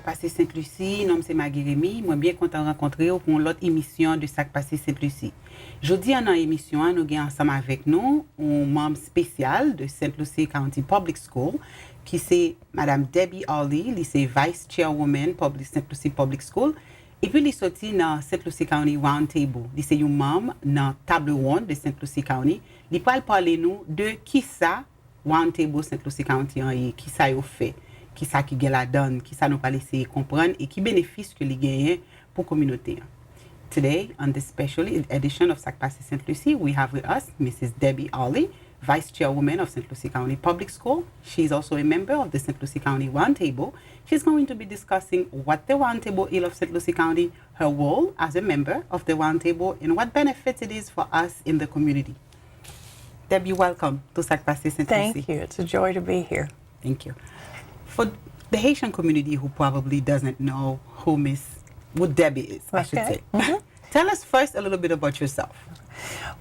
Pase St Lucie, nom c'est Magiremi, moi bien content de rencontrer pour l'autre émission de Sak Pase St Lucie. Jeudi en émission, nous avons ensemble avec nous un membre spécial de St Lucie County Public School qui c'est Madame Debbie Hawley, c'est Vice Chairwoman Public St Lucie Public School. Et puis, il est sorti dans St Lucie County Roundtable. C'est un membre dans table ronde de St Lucie County. Il peut parler nous de qui ça Roundtable St Lucie County et qui ça il fait, qui ça qui la donne, qui ça nous pas laisser comprendre et qui bénéficie que les gagne pour la communauté. Today, on this special edition of Sak Pase St Lucie, we have with us Mrs. Debbie Hawley, Vice Chairwoman of St Lucie County Public School. She's also a member of the St Lucie County Roundtable. She's going to be discussing what the Roundtable is of St Lucie County, her role as a member of the Roundtable, and what benefits it is for us in the community. Debbie, welcome to Sak Pase St Lucie. Thank you. It's a joy to be here. Thank you. For the Haitian community who probably doesn't know who Debbie is, I should say. Mm-hmm. Tell us first a little bit about yourself.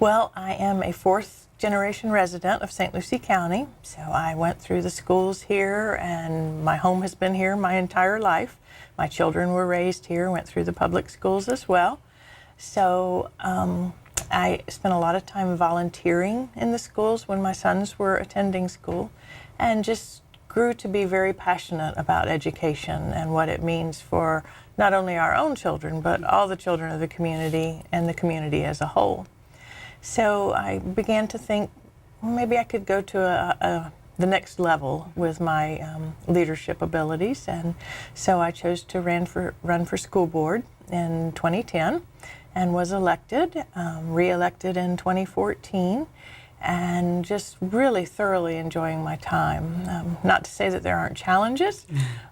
Well, I am a fourth-generation resident of St. Lucie County, so I went through the schools here, and my home has been here my entire life. My children were raised here, went through the public schools as well. So I spent a lot of time volunteering in the schools when my sons were attending school, and just grew to be very passionate about education and what it means for not only our own children, but all the children of the community and the community as a whole. So I began to think, well, maybe I could go to the next level with my leadership abilities, and so I chose to run for school board in 2010 and was elected, re-elected in 2014, and just really thoroughly enjoying my time. Not to say that there aren't challenges,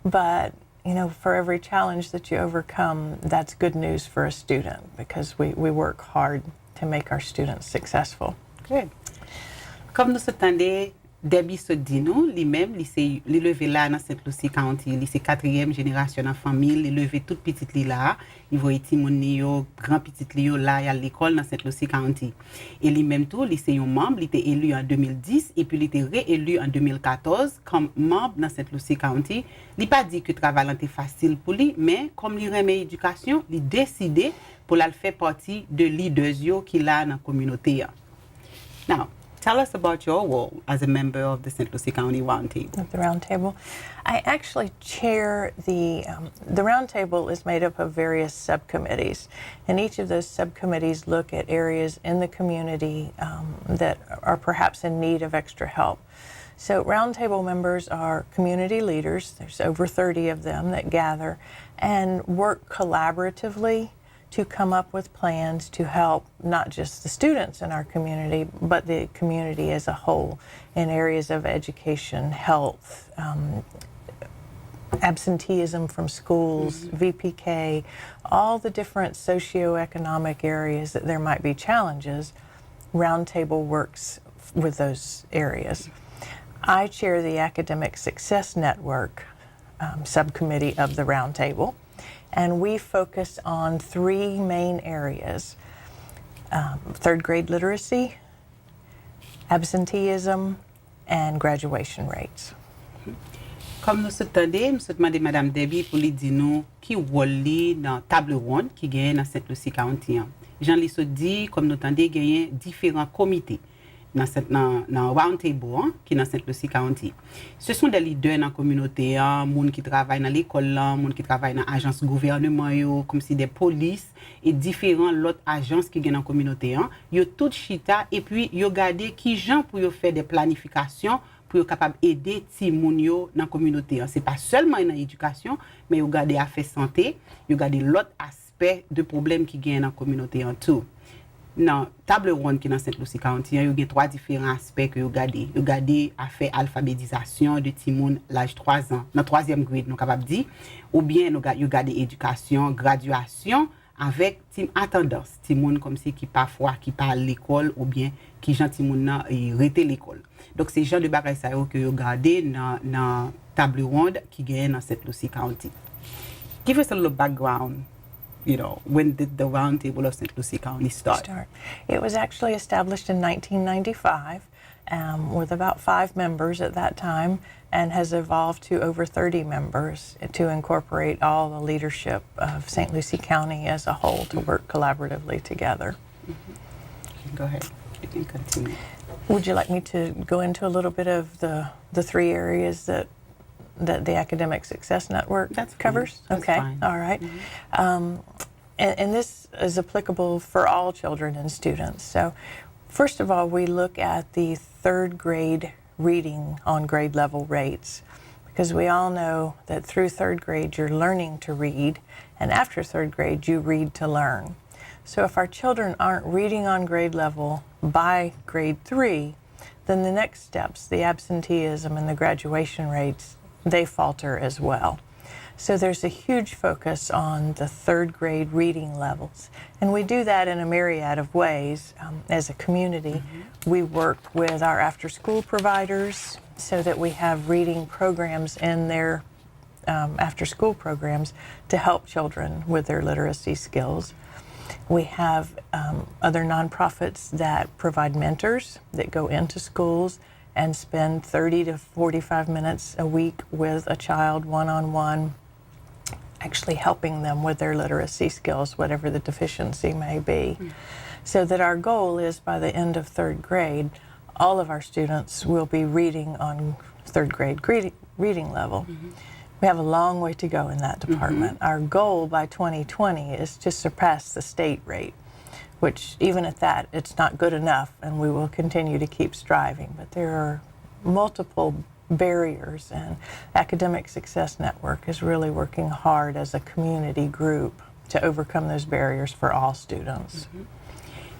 but you know, for every challenge that you overcome, that's good news for a student because we work hard to make our students successful. Good. Comme nous s'entendons, Debbie se dit nous, lui-même, il levé là dans St Lucie County, il c'est quatrième génération en famille, il levé toute petite li là, il voit petit moun yo, grand petit li yo là à l'école dans St Lucie County. Et lui-même tout, il c'est un membre, il était élu en 2010 et puis il était réélu en 2014 comme membre dans St Lucie County. Il pas dit que le travail était facile pour lui, mais comme il remet éducation, il décidé pour la faire partie de leaders yo qui là dans communauté. Now, tell us about your role as a member of the St. Lucie County Roundtable. At the Roundtable, I actually chair the Roundtable is made up of various subcommittees, and each of those subcommittees look at areas in the community that are perhaps in need of extra help. So Roundtable members are community leaders. There's over 30 of them that gather and work collaboratively to come up with plans to help not just the students in our community, but the community as a whole in areas of education, health, absenteeism from schools, VPK, all the different socioeconomic areas that there might be challenges. Roundtable works with those areas. I chair the Academic Success Network subcommittee of the Roundtable, and we focus on three main areas: third grade literacy, absenteeism, and graduation rates. Comme nous s'entendons, nous demandons Madame Debbie pour lui dire nous qui rôle dans table ronde qui gagne dans St Lucie County. Jean-Ly se dit comme nous entendons gagner différents comités dans Roundtable qui dans St Lucie County. Ce sont des leaders dans la communauté, gens qui travaillent dans l'école, gens qui travaillent dans l'agence gouvernement, comme si des polices et différents autres agences qui gagnent dans la communauté. Ils tout chita et puis ils regardent qui gens pour faire des planifications pour être capable d'aider les gens dans la communauté. Ce n'est pas seulement dans l'éducation, mais ils regardent l'affaire santé, ils regardent l'autre aspect de problèmes qui gagnent dans la communauté en tout. Dans table ronde qui dans St Lucie County, il y a trois différents aspects que vous regardez. Vous regardez affaire alphabétisation de Timoun l'âge 3 ans, dans troisième grade, nous capable dire, ou bien vous regardez éducation, graduation avec team attendance, Timoun comme si qui parfois qui parle l'école ou bien qui gens Timoun nan rete l'école. Donc c'est genre de bagages ça que vous regardez dans table ronde qui gagne dans St Lucie County. Give us a little background. You know, when did the Roundtable of St. Lucie County start? It was actually established in 1995 with about 5 members at that time, and has evolved to over 30 members to incorporate all the leadership of St. Lucie County as a whole to work collaboratively together. Go ahead. You can continue. Would you like me to go into a little bit of the 3 areas that the Academic Success Network covers? That's okay, fine. all right. And this is applicable for all children and students. So first of all, we look at the 3rd grade reading on grade level rates, because we all know that through 3rd grade you're learning to read, and after 3rd grade you read to learn. So if our children aren't reading on grade level by grade 3, then the next steps, the absenteeism and the graduation rates, they falter as well. So there's a huge focus on the 3rd grade reading levels. And we do that in a myriad of ways. As a community, we work with our after-school providers so that we have reading programs in their after-school programs to help children with their literacy skills. We have other nonprofits that provide mentors that go into schools and spend 30 to 45 minutes a week with a child one-on-one, actually helping them with their literacy skills, whatever the deficiency may be. So that our goal is by the end of 3rd grade, all of our students will be reading on 3rd grade reading level. We have a long way to go in that department. Our goal by 2020 is to surpass the state rate, which even at that, it's not good enough, and we will continue to keep striving. But there are multiple barriers, and Academic Success Network is really working hard as a community group to overcome those barriers for all students.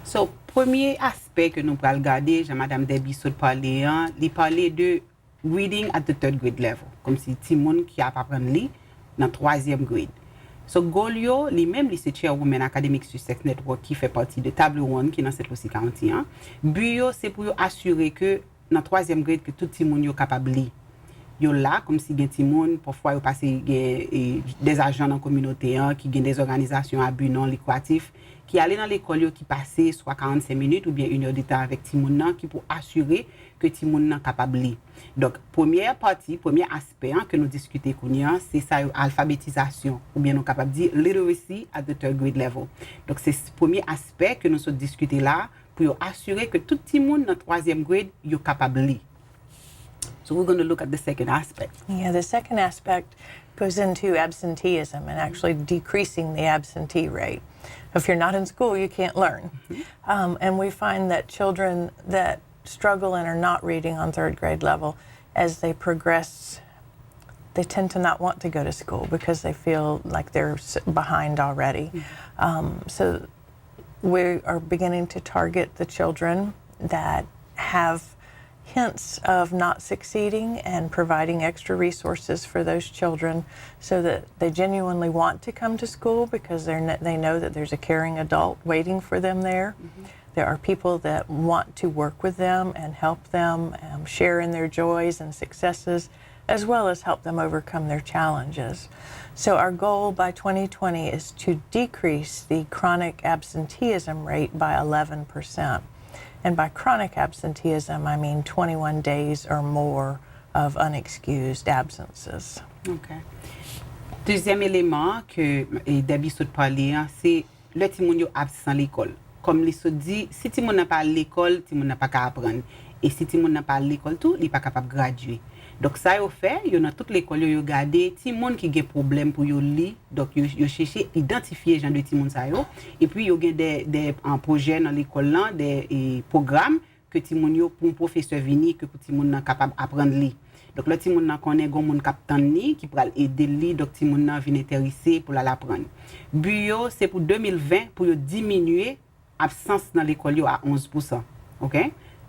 So, premier aspect que nous allons regarder, Madame Debbie Sot parler, il parlait de reading at the 3rd grade level, comme si Timon qui a apprendre li dans 3e grade. So, goal yo, li même li se chairwoman Academic Success Network qui fait partie de Table 1 qui dans St Lucie County. But yo, c'est pour yo assurer que dans 3e grade que tout Timon yo capable li. Yo là, comme si gen Timon, parfois yo passe des agents dans la communauté, qui gen des organisations à but non lucratif, qui allaient dans l'école qui passaient soit 45 minutes ou bien 1 heure de temps avec Timon qui pour assurer que Timon capable li. Donc première partie, premier aspect que nous discutons c'est ça alphabétisation ou bien nous capable dire literacy at the 3rd grade level. Donc c'est le premier aspect que nous sommes discuter là pour assurer que tout Timon dans 3e grade yo capable li. So we're going to look at the second aspect. Yeah, the second aspect goes into absenteeism and actually decreasing the absentee rate. If you're not in school, you can't learn. And we find that children that struggle and are not reading on 3rd grade level, as they progress, they tend to not want to go to school because they feel like they're behind already. So we are beginning to target the children that have hints of not succeeding and providing extra resources for those children so that they genuinely want to come to school because they know that there's a caring adult waiting for them there. There are people that want to work with them and help them share in their joys and successes, as well as help them overcome their challenges. So our goal by 2020 is to decrease the chronic absenteeism rate by 11%. And by chronic absenteeism, I mean 21 days or more of unexcused absences. OK. Deuxième élément que Debbie Sot parler, c'est le Timon yo absent l'école. Comme li se dit, si Timon n'a pas à l'école, Timon n'a pas qu'à apprendre. Et si Timon n'a pas à l'école tout, il n'est pas capable de graduer. Donc ça yo fait, yo dans toute l'école yo garder Timon qui gen problème pour yo li, donc yo chercher identifier gens de Timon ça yo et puis yo gen des en projet dans l'école là des programmes que Timon yo pour professeur vini que pour Timon nan capable apprendre li. Donc le Timon nan connaît gon moun captain ni qui pral aider li donc Timon nan vinn intéressé pour l'apprendre. But yo c'est pour 2020 pour yo diminuer absence dans l'école yo à 11%. OK?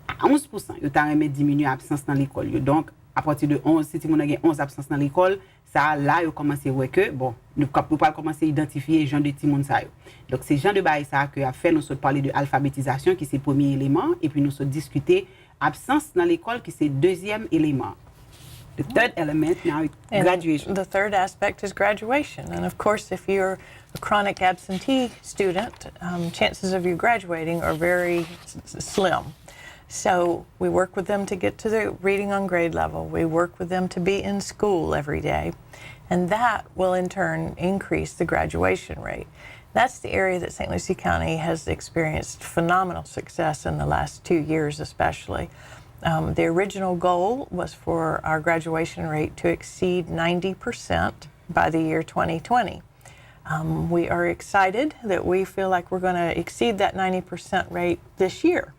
À 11%, yo ta remet diminuer absence dans l'école yo. Donc à partir de 11, si tu as 11 absences dans l'école, ça là, il commence à voir que, bon, nous pouvons pas commencer à identifier les gens de Timon ça. Donc, c'est Jean de Baye ça que a fait, nous sommes parler de alphabétisation, qui c'est le premier élément, et puis nous sommes discuter absence dans l'école, qui c'est le deuxième élément. The third element now is graduation. The third aspect is graduation. And of course, if you're a chronic absentee student, chances of you graduating are very slim. So we work with them to get to the reading on grade level. We work with them to be in school every day. And that will in turn increase the graduation rate. That's the area that St. Lucie County has experienced phenomenal success in the last 2 years especially. The original goal was for our graduation rate to exceed 90% by the year 2020. We are excited that we feel like we're going to exceed that 90% rate this year.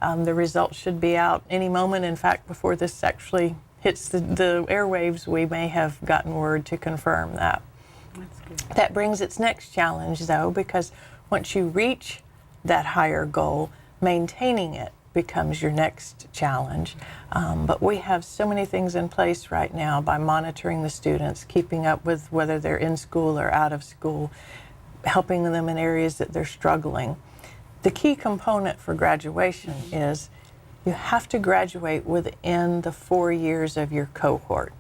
The results should be out any moment. In fact, before this actually hits the airwaves, we may have gotten word to confirm that. That's good. That brings its next challenge, though, because once you reach that higher goal, maintaining it becomes your next challenge. But we have so many things in place right now by monitoring the students, keeping up with whether they're in school or out of school, helping them in areas that they're struggling. The key component for graduation is you have to graduate within the 4 years of your cohort.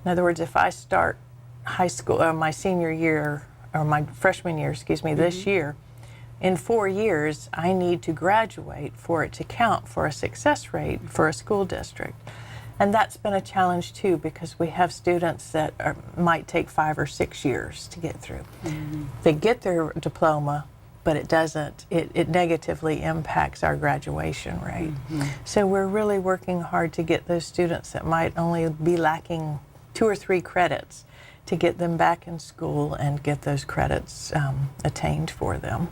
In other words, if I start high school, or my senior year, or my freshman year, this year, in 4 years, I need to graduate for it to count for a success rate for a school district. And that's been a challenge too, because we have students that might take 5 or 6 years to get through. They get their diploma, but it negatively impacts our graduation rate. So we're really working hard to get those students that might only be lacking 2 or 3 credits to get them back in school and get those credits attained for them.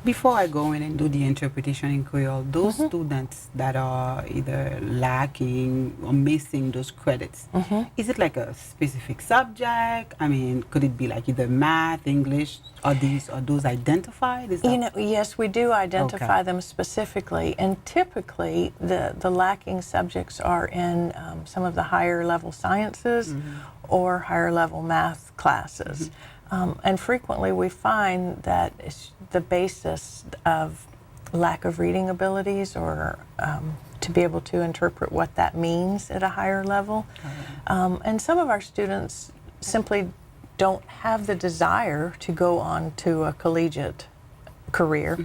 Before I go in and do the interpretation in Creole, those students that are either lacking or missing those credits, is it like a specific subject? I mean, could it be like either math, English, or those identified? Is that... Yes, we do identify them specifically, and typically the lacking subjects are in some of the higher level sciences or higher level math classes. And frequently we find that it's the basis of lack of reading abilities or to be able to interpret what that means at a higher level. And some of our students simply don't have the desire to go on to a collegiate career.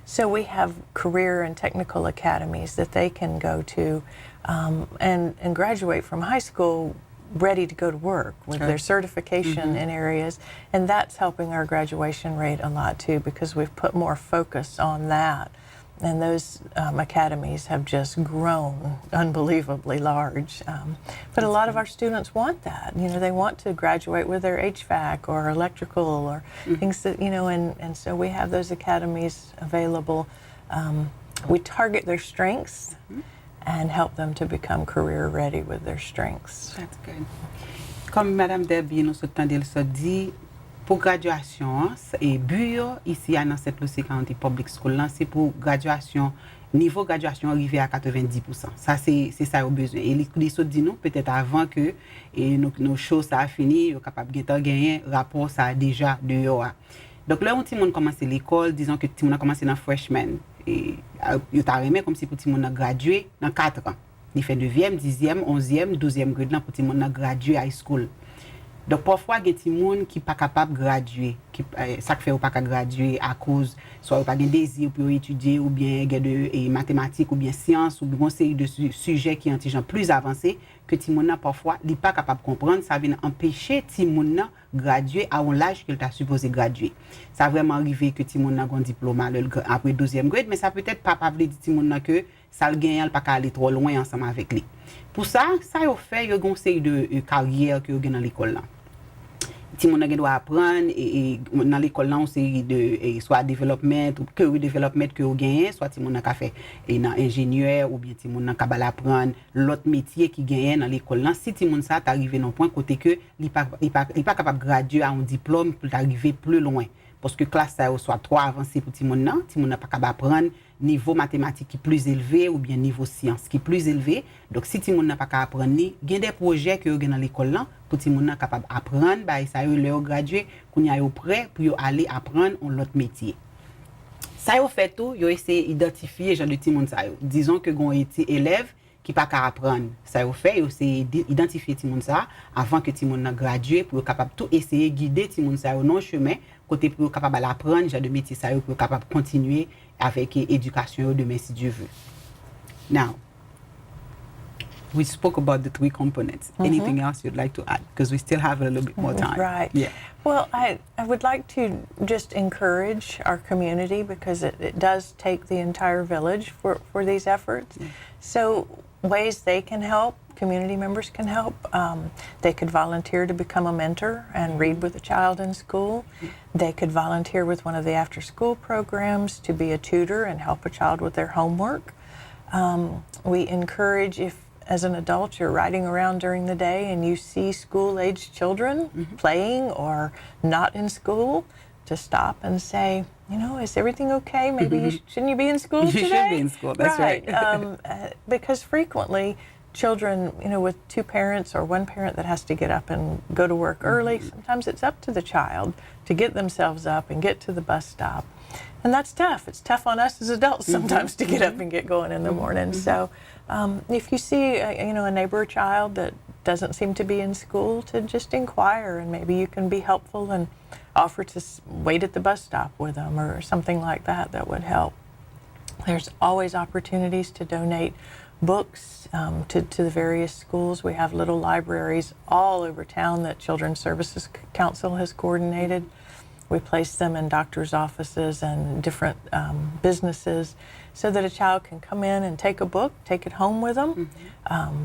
So we have career and technical academies that they can go to and graduate from high school ready to go to work with their certification in areas, and that's helping our graduation rate a lot too, because we've put more focus on that, and those academies have just grown unbelievably large. But a lot of our students want that. They want to graduate with their HVAC or electrical or things that, and so we have those academies available. We target their strengths and help them to become career ready with their strengths. That's good. Comme Madame Debbie nous se dit, pour graduation, et but ici à St Lucie County Public School, c'est pour graduation, niveau graduation arrivé à 90%. Ça, c'est ça au besoin. Et les se dit nous, peut-être avant que nos choses ça a fini, ils sont capables de gagner rapport ça déjà dehors. Donc là, on petit monde commence l'école, disons que petit monde a commencé dans freshman. Et il t'a remis comme si petit monde a gradué dans 4 ans. Il fait 9e, 10e, 11e, 12e grade là pour petit monde a gradué high school. Donc parfois il y a des gens qui pas capable de graduer, ça fait ou pas graduer à cause soit pas de désir pour étudier ou bien de mathématiques ou bien sciences ou bien série de sujets qui sont plus avancés que ti moun parfois il pas capable de comprendre, ça vient empêcher ti moun graduer à l'âge qu'il t'a supposé graduer. Ça vraiment arrivé que ti moun a un diplôme après 12e grade, mais ça peut-être pas parler de ti moun que ça le gagne pas aller trop loin ensemble avec lui. Pour ça yo fait yo une série de carrière que yo gagne dans l'école là. Ti moun doit apprendre et dans l'école là on série de soit développement ou career development que vous gagnez, soit ti moun ka fait dans ingénieur ou bien ti moun ka apprendre l'autre métier qui gagne dans l'école là. Si ti moun ça t'arriver dans point côté que il pas capable graduer à un diplôme pour arriver plus loin parce que classe ça soit trop avancé pour ti moun pas capable apprendre niveau mathématique qui plus élevé ou bien niveau science qui plus élevé. Donc si ti moun n'a pas capable apprendre ni gagne des projets que gagne dans l'école là pour ti moun capable apprendre bah ça yo leur gradué qu'on y a yo prêt pour aller apprendre un autre métier. Ça yo fait tout, yo essayer identifier genre de ti moun ça yo. Disons que gon été élève qui pas capable apprendre. Ça yo fait yo c'est identifier ti moun ça avant que ti moun n'a gradué pour capable tout essayer guider ti moun ça yo non chemin côté pour capable apprendre genre de métier ça yo pour capable continuer avec éducation demain si Dieu veut. Now, we spoke about the 3 components. Anything else you'd like to add? Because we still have a little bit more time. Right. Yeah. Well, I would like to just encourage our community, because it does take the entire village for these efforts. So ways they can help, community members can help. They could volunteer to become a mentor and read with a child in school. They could volunteer with one of the after-school programs to be a tutor and help a child with their homework. We encourage, if as an adult you're riding around during the day and you see school-aged children playing or not in school, to stop and say, you know, is everything okay? Maybe shouldn't you be in school today? You should be in school, that's right. Because frequently children, you know, with 2 parents or 1 parent that has to get up and go to work early, sometimes it's up to the child to get themselves up and get to the bus stop. And that's tough. It's tough on us as adults sometimes to get up and get going in the morning. So if you see, you know, a neighbor child that doesn't seem to be in school, to just inquire, and maybe you can be helpful and offer to wait at the bus stop with them or something like that. That would help. There's always opportunities to donate books to the various schools. We have little libraries all over town that Children's Services Council has coordinated. We place them in doctors' offices and different businesses so that a child can come in and take a book, take it home with them,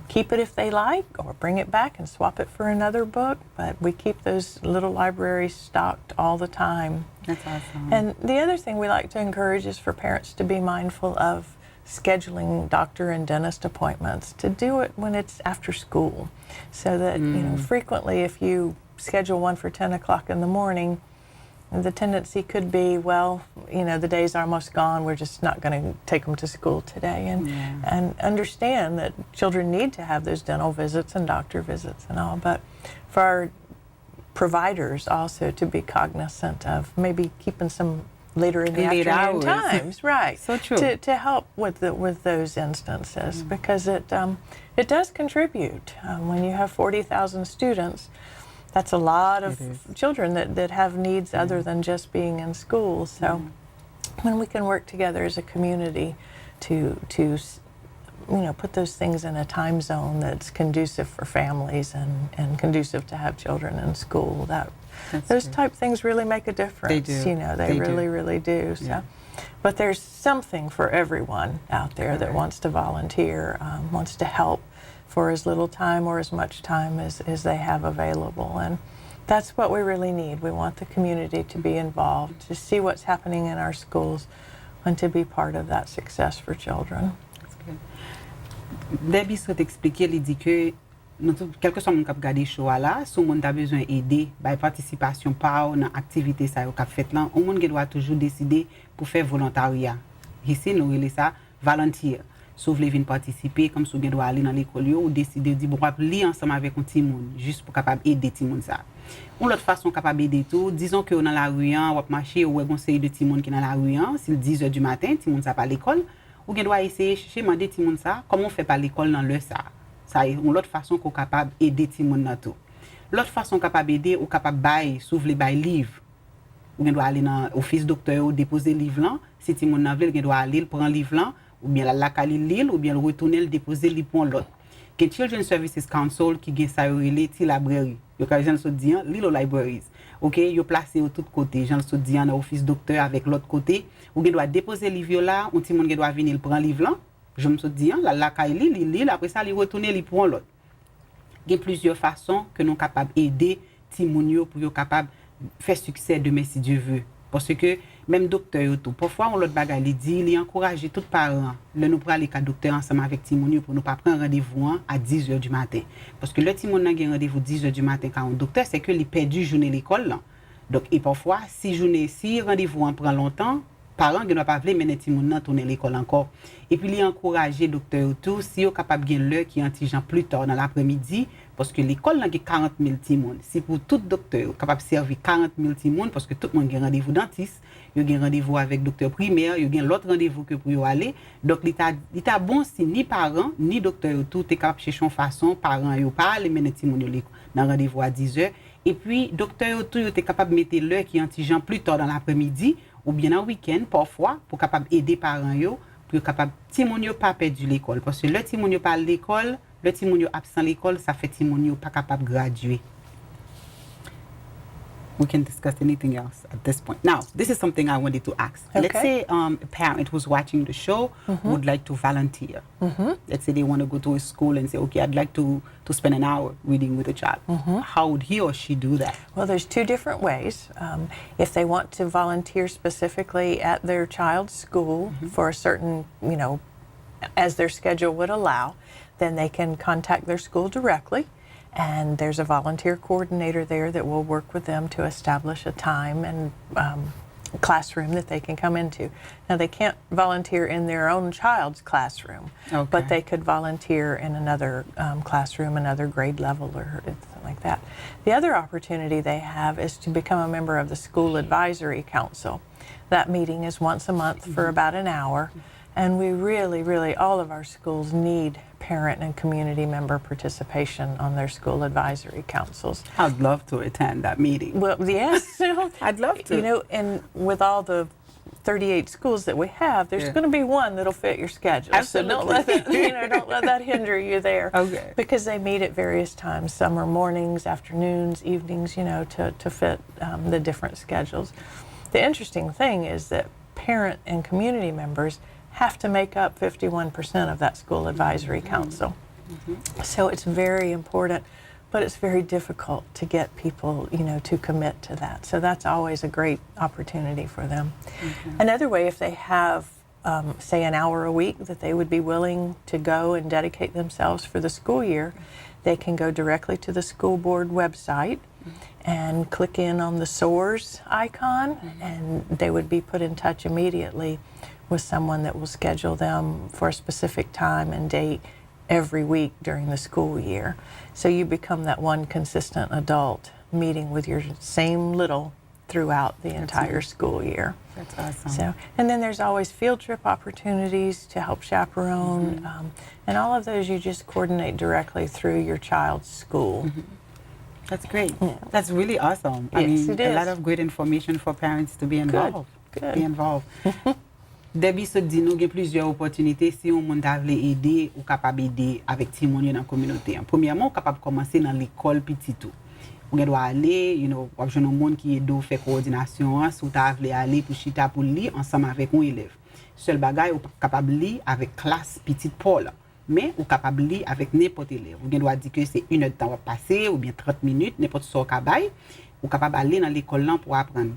keep it if they like, or bring it back and swap it for another book. But we keep those little libraries stocked all the time. That's awesome. And the other thing we like to encourage is for parents to be mindful of scheduling doctor and dentist appointments, to do it when it's after school, so that, you know, frequently if you schedule one for 10 o'clock in the morning, the tendency could be, well, you know, the day's almost gone, we're just not going to take them to school today. And understand that children need to have those dental visits and doctor visits and all, but for our providers also to be cognizant of maybe keeping some later in the afternoon times, right? So true. To help with those instances, because it does contribute. When you have 40,000 students, that's a lot of children that have needs other than just being in school. So when we can work together as a community to you know, put those things in a time zone that's conducive for families and conducive to have children in school, those type things really make a difference. They do. You know, they really, really do. So. Yeah. But there's something for everyone out there that wants to volunteer, wants to help for as little time or as much time as they have available. And that's what we really need. We want the community to be involved, to see what's happening in our schools, and to be part of that success for children. Debbie souhaite expliquer, il dit que quel que soit mon cap garder show là, si on a besoin d'aider, by participation par dans activité ça yo cap fait là, on doit toujours décider pour faire volontariat. Ici nous relé ça volunteer. Si vous voulez venir participer, comme si vous doit aller dans l'école ou décider de dire bon, on va lire ensemble avec un petit monde juste pour capable aider petit monde ça. Une autre façon capable aider tout, disons que dans la rue, on va marcher ou on série de petit monde qui dans la rue, c'est 10h du matin, petit monde ça pas l'école, ou on doit essayer chercher demander petit monde ça, comment on fait pas l'école dans l'heure ça. Ça est une autre façon qu'on capable aider petit monde dans tout. L'autre façon capable aider ou capable bail, si vous voulez bail livre. Ou on doit aller dans office docteur ou déposer livre là, si petit monde n'a veut, on doit aller prendre livre là. Ou bien la l'île, ou bien le retourner, le déposer, le pour l'autre. Que Children's Services Council qui gagne ça relé ti library. Yo ka gens so di little libraries. OK, yo placé au tout côté, gens so di dans office docteur avec l'autre côté, ou gen doit déposer livre là, un petit monde doit venir prendre livre là. Je me so di la l'île après ça, il retourner li pour l'autre. Il y a plusieurs façons que nous capable aider ti moun yo pour yo capable faire succès demain si Dieu veut. Parce que même docteur tout parfois on l'autre bagaille il dit il encourager tout parents le nous pour aller ka docteur ensemble avec Timoun pour nous pas prendre rendez-vous à 10h du matin parce que le Timoun n'a un rendez-vous 10h du matin quand un docteur c'est que il perdu journée l'école là. Donc et parfois si rendez-vous prend longtemps parents ne doit pas vouloir mener Timoun dans tourner l'école encore et puis il encourager docteur tout si yo capable gain l'heure qui antigen plus tard dans l'après-midi parce que l'école là a 40 000 Timoun si pour tout docteur capable servir 40 000 Timoun parce que tout le monde a rendez-vous dentiste il y a un rendez-vous avec docteur primaire, il y a l'autre rendez-vous que pour y aller. Donc il est bon si ni parents ni docteur tout est capable chercher une façon parents yo pas les mener ti moun yo dans rendez-vous à 10h et puis docteur tout est capable mettre l'heure qui antigen plus tard dans l'après-midi ou bien en week-end parfois pour capable aider parents yo pour capable ti moun yo pas perdu l'école parce que le ti moun yo pas à l'école, le ti moun yo absent l'école, ça fait ti moun yo pas capable graduer. We can discuss anything else at this point. Now, this is something I wanted to ask. Okay. Let's say a parent who's watching the show would like to volunteer. Let's say they want to go to a school and say, okay, I'd like to spend an hour reading with a child. How would he or she do that? Well, there's two different ways. If they want to volunteer specifically at their child's school for a certain, as their schedule would allow, then they can contact their school directly. And there's a volunteer coordinator there that will work with them to establish a time and classroom that they can come into. Now, they can't volunteer in their own child's classroom, but they could volunteer in another classroom, another grade level or something like that. The other opportunity they have is to become a member of the School Advisory Council. That meeting is once a month for about an hour. And we really, all of our schools need parent and community member participation on their school advisory councils. I'd love to attend that meeting. Well, yes. I'd love to. And with all the 38 schools that we have, there's going to be one that'll fit your schedule. Absolutely. So don't let that, don't let that hinder you there. Okay. Because they meet at various times. Some are mornings, afternoons, evenings, to fit the different schedules. The interesting thing is that parent and community members have to make up 51% of that school advisory council. So it's very important, but it's very difficult to get people, to commit to that. So that's always a great opportunity for them. Another way, if they have, say, an hour a week that they would be willing to go and dedicate themselves for the school year, they can go directly to the school board website and click in on the SOARS icon, and they would be put in touch immediately with someone that will schedule them for a specific time and date every week during the school year. So you become that one consistent adult meeting with your same little throughout the entire school year. That's awesome. So, and then there's always field trip opportunities to help chaperone, and all of those you just coordinate directly through your child's school. That's great. That's really awesome. I mean, a lot of great information for parents to be involved. Good. Be involved. Debbie se dit nous avons plusieurs opportunités si on monde veut aider ou capable aider avec ti moun yo dans communauté. Premièrement, on capable commencer dans l'école petit tout. On doit aller, on jeune monde qui aide faire coordination, si ta veut aller pour chita pour lire ensemble avec un élève. Seul bagage ou capable lire avec classe petite Paul. Mais ou capable lire avec n'importe élève. On doit dire que c'est une heure de temps passer ou bien 30 minutes, n'importe ce kabay, ou capable aller dans l'école là pour apprendre.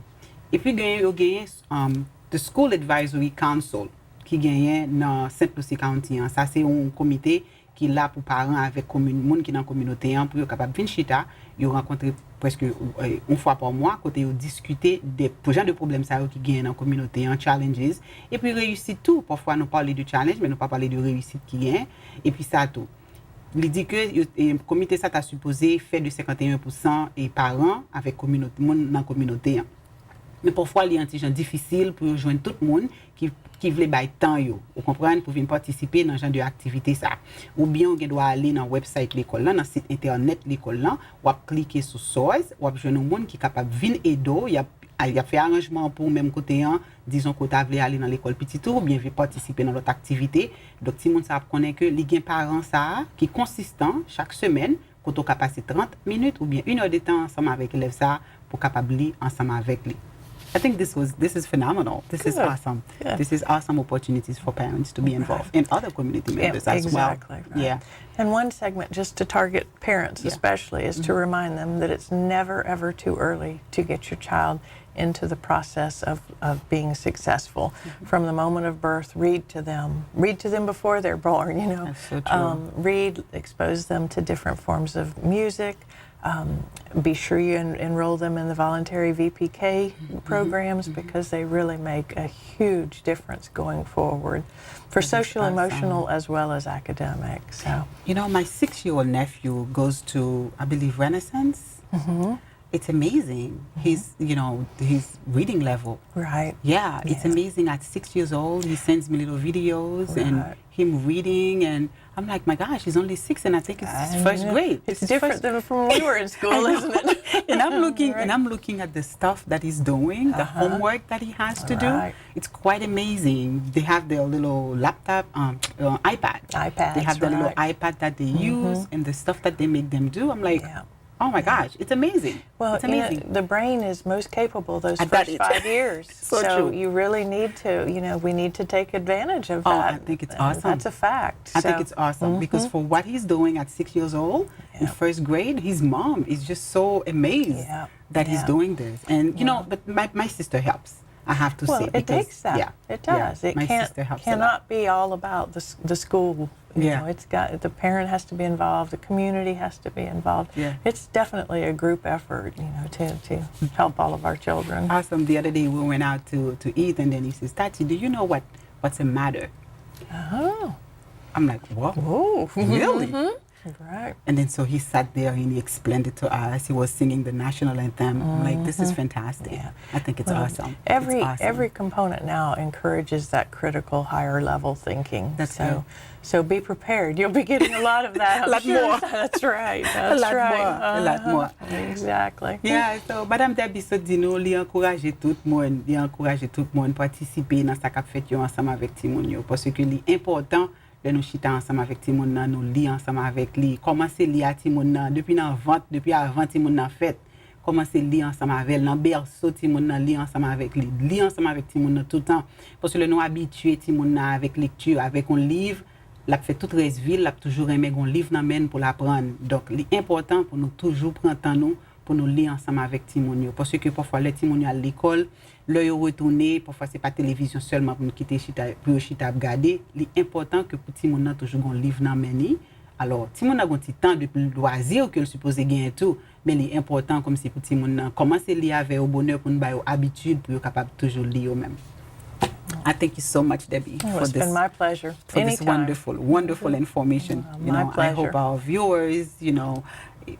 Et puis gagner the School Advisory Council qui gagne dans St Lucie County. Ça c'est un comité qui est là pour parents avec monde qui dans communauté pour être capable venir chita, ils rencontrer presque une fois par mois côté ils discuter des projets de problèmes ça qui gagne dans communauté en challenges et puis réussite tout. Parfois nous parler de challenge mais nous pas parler de réussite qui gagne et puis ça tout. Il dit que le comité ça t'a supposé faire de 51% et parents avec communauté monde dans communauté. Mais parfois, il y a un petit difficile pour joindre tout le monde qui veut bailler temps yo. Vous comprenez pour venir participer dans ce genre d'activité ça. Ou bien on doit aller dans le website l'école là, dans le site internet l'école là, ou cliquer sur source, ou joindre un monde qui est capable de venir aider, il a fait arrangement pour même côté disons que tu veux aller dans l'école petit tour ou bien veut participer dans l'autre activité. Donc tout le monde ça connaît que les gains parents ça qui est consistant chaque semaine quand on capable passer 30 minutes ou bien une heure de temps ensemble avec l'élève ça pour capable lire ensemble avec lui. I think this is phenomenal. This is awesome. Yeah. This is awesome opportunities for parents to be involved and other community members as well. Exactly. Right. Yeah. And one segment just to target parents especially is to remind them that it's never ever too early to get your child into the process of being successful. From the moment of birth, read to them before they're born, That's so true. Read, expose them to different forms of music. Be sure you enroll them in the voluntary VPK programs because they really make a huge difference going forward for social, emotional, as well as academic. So, my 6-year-old nephew goes to, I believe, Renaissance. It's amazing. His reading level. Right. Yeah, it's amazing. At 6 years old, he sends me little videos and him reading, and I'm like, my gosh, he's only 6, and I think it's first grade. It's different than from when we were in school, isn't it? And I'm looking at the stuff that he's doing, the homework that he has to do. It's quite amazing. They have their little laptop, iPads. They have their little iPad that they use, and the stuff that they make them do. I'm like, oh my gosh, it's amazing. Well, it's amazing. You know, the brain is most capable those first 5 years. So you really need to, we need to take advantage of that. I think it's awesome. That's a fact. I think it's awesome because for what he's doing at 6 years old in first grade, his mom is just so amazed that he's doing this. And, but my sister helps. I have to say. Well, it takes that. Yeah, it does. Yeah, It cannot be all about the school. You know, it's got the parent has to be involved. The community has to be involved. Yeah. It's definitely a group effort. To help all of our children. Awesome. The other day we went out to eat, and then he says, "Tati, do you know what's the matter?" Oh. I'm like, "Whoa, oh, really?" Right. And then so he sat there and he explained it to us. He was singing the national anthem. I'm like, this is fantastic. Yeah. I think it's awesome. Every component now encourages that critical, higher level thinking. That's so. So be prepared. You'll be getting a lot of that. A lot more. That's right. That's a lot more. Exactly. Yeah. So Madame Debbie so dit nous, li encourage tout le monde participer dans ça qu'a fait yo ensemble avec Timon yo parce que li important de nous chita ensemble avec Timon nan, nous li ensemble avec lui, commencer li à Timon nan depuis avant Timon nan fête, commencer li ensemble avec nan berceau Timon nan li ensemble avec Timon nan tout le temps parce que nous habitué Timon nan avec lecture, avec un livre, l'a fait toute reseville, l'a toujours aimé un livre nan men pour l'apprendre. Donc l'important pour nous toujours prendre temps nous pour nous lire ensemble avec Timon parce que parfois les Timon à l'école le retourner parfois c'est pas télévision seulement pour nous quitter chita regarder l'important que pour Timon a toujours un livre dans meni alors Timon a un petit temps de loisir que le supposé gagner tout mais l'important comme si pour Timon commencer lire avec au bonheur pour nous ba habitude pour capable toujours lire même. I thank you so much, Debbie, for this. It's been my pleasure. For this wonderful information. I hope our viewers,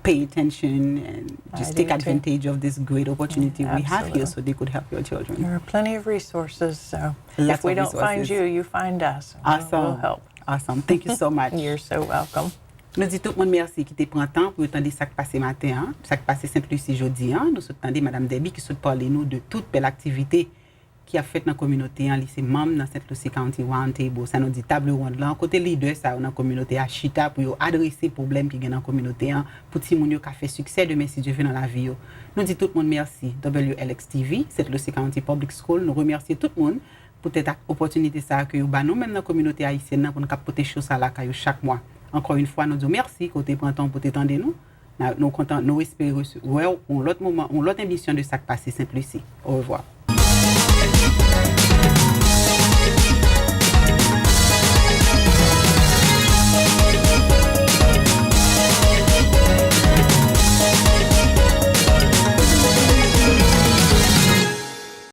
pay attention and just take advantage of this great opportunity we have here so they could help your children. There are plenty of resources, so if we don't find you, you find us. Awesome. We'll help. Awesome. Thank you so much. You're so welcome. Nous disons tout le monde merci qui te prend temps pour entendre Sak Pase matin, Sak Pase St Lucie jeudi. Nous entendons Madame Debbie qui souhaite parler nous de toute belle activité qui a fait dans la communauté en lycée manm dans St Lucie County Roundtable. Ça nous dit table ronde là côté leader ça dans la communauté à chita pour adresser problème qui gagne dans la communauté pour ti moun yo ka fait succès demain si Dieu veut dans la vie. Nous dit tout le monde merci. WLX TV, St Lucie County Public School, nous remercions tout le monde pour cette opportunité ça que yo ba nous même dans la communauté haïtienne pour nous porter chose ça là chaque mois. Encore une fois nous disons merci côté prend temps pour t'entendre nous. Nous content nous espérons ouais on l'autre moment on l'autre émission de Sak Pase St Lucie. Au revoir.